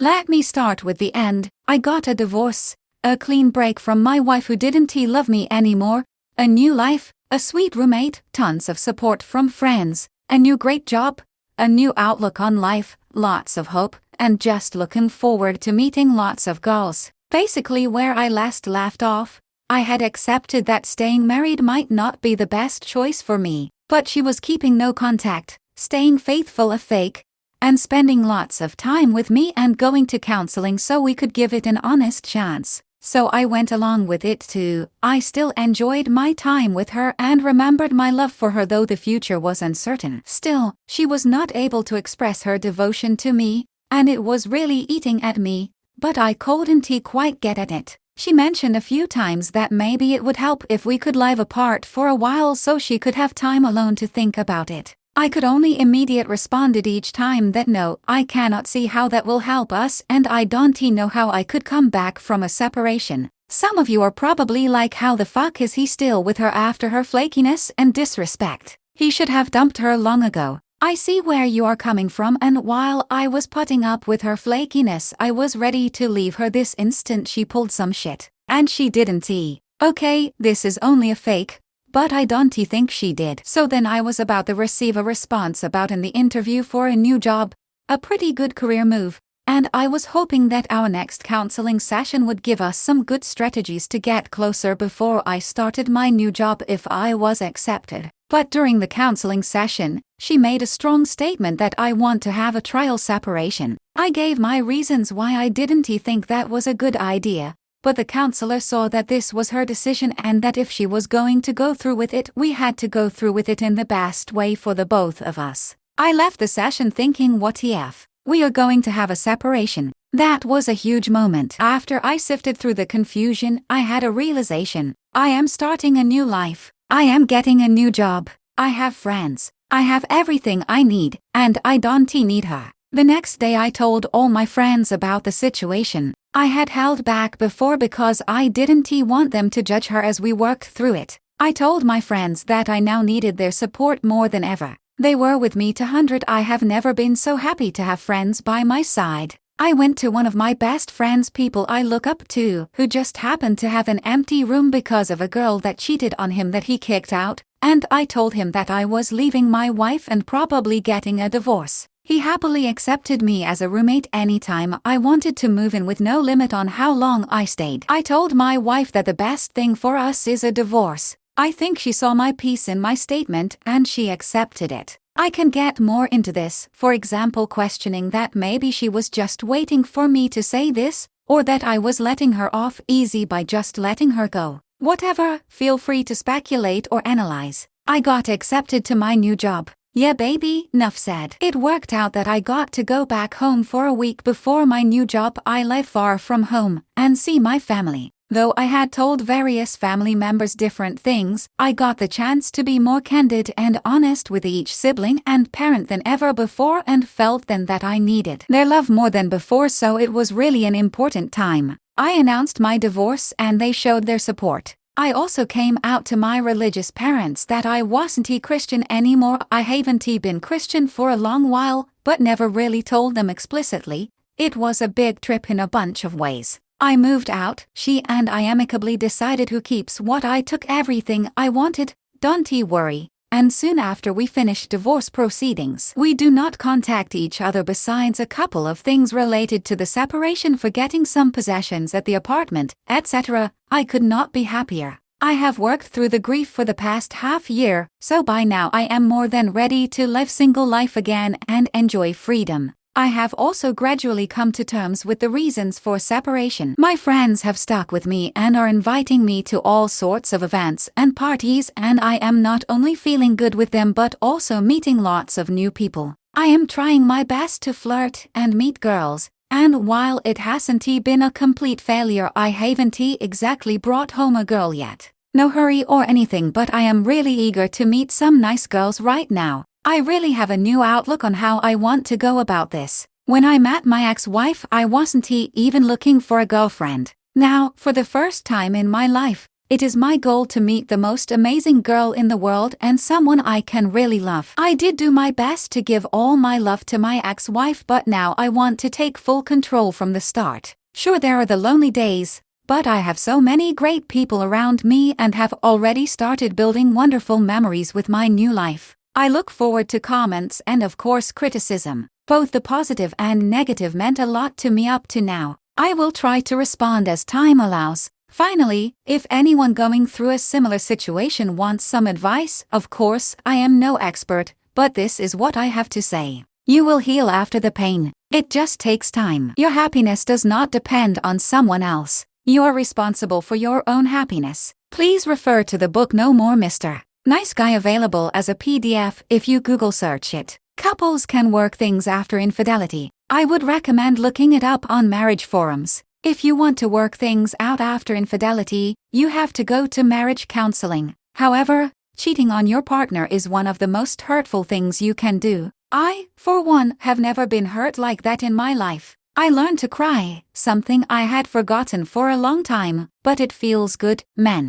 Let me start with the end. I got a divorce, a clean break from my wife who didn't love me anymore, a new life, a sweet roommate, tons of support from friends, a new great job, a new outlook on life, lots of hope, and just looking forward to meeting lots of girls. Basically where I last left off, I had accepted that staying married might not be the best choice for me, but she was keeping no contact, staying faithful a fake, and spending lots of time with me and going to counseling so we could give it an honest chance. So I went along with it too. I still enjoyed my time with her and remembered my love for her though the future was uncertain. Still, she was not able to express her devotion to me, and it was really eating at me, but I couldn't quite get at it. She mentioned a few times that maybe it would help if we could live apart for a while so she could have time alone to think about it. I could only immediate responded each time that no, I cannot see how that will help us and I don't know how I could come back from a separation. Some of you are probably like, how the fuck is he still with her after her flakiness and disrespect? He should have dumped her long ago. I see where you are coming from, and while I was putting up with her flakiness I was ready to leave her this instant she pulled some shit. And she didn't. Okay, this is only a fake, but I don't think she did. So then I was about to receive a response about in the interview for a new job, a pretty good career move, and I was hoping that our next counseling session would give us some good strategies to get closer before I started my new job if I was accepted. But during the counseling session, she made a strong statement that I want to have a trial separation. I gave my reasons why I didn't think that was a good idea, but the counselor saw that this was her decision and that if she was going to go through with it, we had to go through with it in the best way for the both of us. I left the session thinking, what if we are going to have a separation? That was a huge moment. After I sifted through the confusion, I had a realization. I am starting a new life. I am getting a new job. I have friends. I have everything I need, and I don't need her. The next day I told all my friends about the situation. I had held back before because I didn't want them to judge her as we worked through it. I told my friends that I now needed their support more than ever. They were with me to 100. I have never been so happy to have friends by my side. I went to one of my best friends, people I look up to, who just happened to have an empty room because of a girl that cheated on him that he kicked out, and I told him that I was leaving my wife and probably getting a divorce. He happily accepted me as a roommate anytime I wanted to move in with no limit on how long I stayed. I told my wife that the best thing for us is a divorce. I think she saw my piece in my statement and she accepted it. I can get more into this, for example questioning that maybe she was just waiting for me to say this, or that I was letting her off easy by just letting her go. Whatever, feel free to speculate or analyze. I got accepted to my new job. Yeah baby, nuff said. It worked out that I got to go back home for a week before my new job. I live far from home and see my family. Though I had told various family members different things, I got the chance to be more candid and honest with each sibling and parent than ever before and felt then that I needed their love more than before, so it was really an important time. I announced my divorce and they showed their support. I also came out to my religious parents that I wasn't Christian anymore. I haven't been Christian for a long while, but never really told them explicitly. It was a big trip in a bunch of ways. I moved out, she and I amicably decided who keeps what. I took everything I wanted, don't worry. And soon after we finished divorce proceedings, we do not contact each other besides a couple of things related to the separation, forgetting some possessions at the apartment, etc. I could not be happier. I have worked through the grief for the past half year, so by now I am more than ready to live single life again and enjoy freedom. I have also gradually come to terms with the reasons for separation. My friends have stuck with me and are inviting me to all sorts of events and parties, and I am not only feeling good with them but also meeting lots of new people. I am trying my best to flirt and meet girls, and while it hasn't been a complete failure, I haven't exactly brought home a girl yet. No hurry or anything, but I am really eager to meet some nice girls right now. I really have a new outlook on how I want to go about this. When I met my ex-wife, I wasn't even looking for a girlfriend. Now, for the first time in my life, It is my goal to meet the most amazing girl in the world and someone I can really love. I did do my best to give all my love to my ex-wife, but now I want to take full control from the start. Sure, there are the lonely days, but I have so many great people around me and have already started building wonderful memories with my new life. I look forward to comments and of course criticism. Both the positive and negative meant a lot to me up to now. I will try to respond as time allows. Finally, if anyone going through a similar situation wants some advice, of course, I am no expert, but this is what I have to say. You will heal after the pain. It just takes time. Your happiness does not depend on someone else. You are responsible for your own happiness. Please refer to the book No More Mr. Nice Guy, available as a PDF if you Google search it. Couples can work things after infidelity. I would recommend looking it up on marriage forums. If you want to work things out after infidelity, you have to go to marriage counseling. However, cheating on your partner is one of the most hurtful things you can do. I, for one, have never been hurt like that in my life. I learned to cry, something I had forgotten for a long time, but it feels good. Men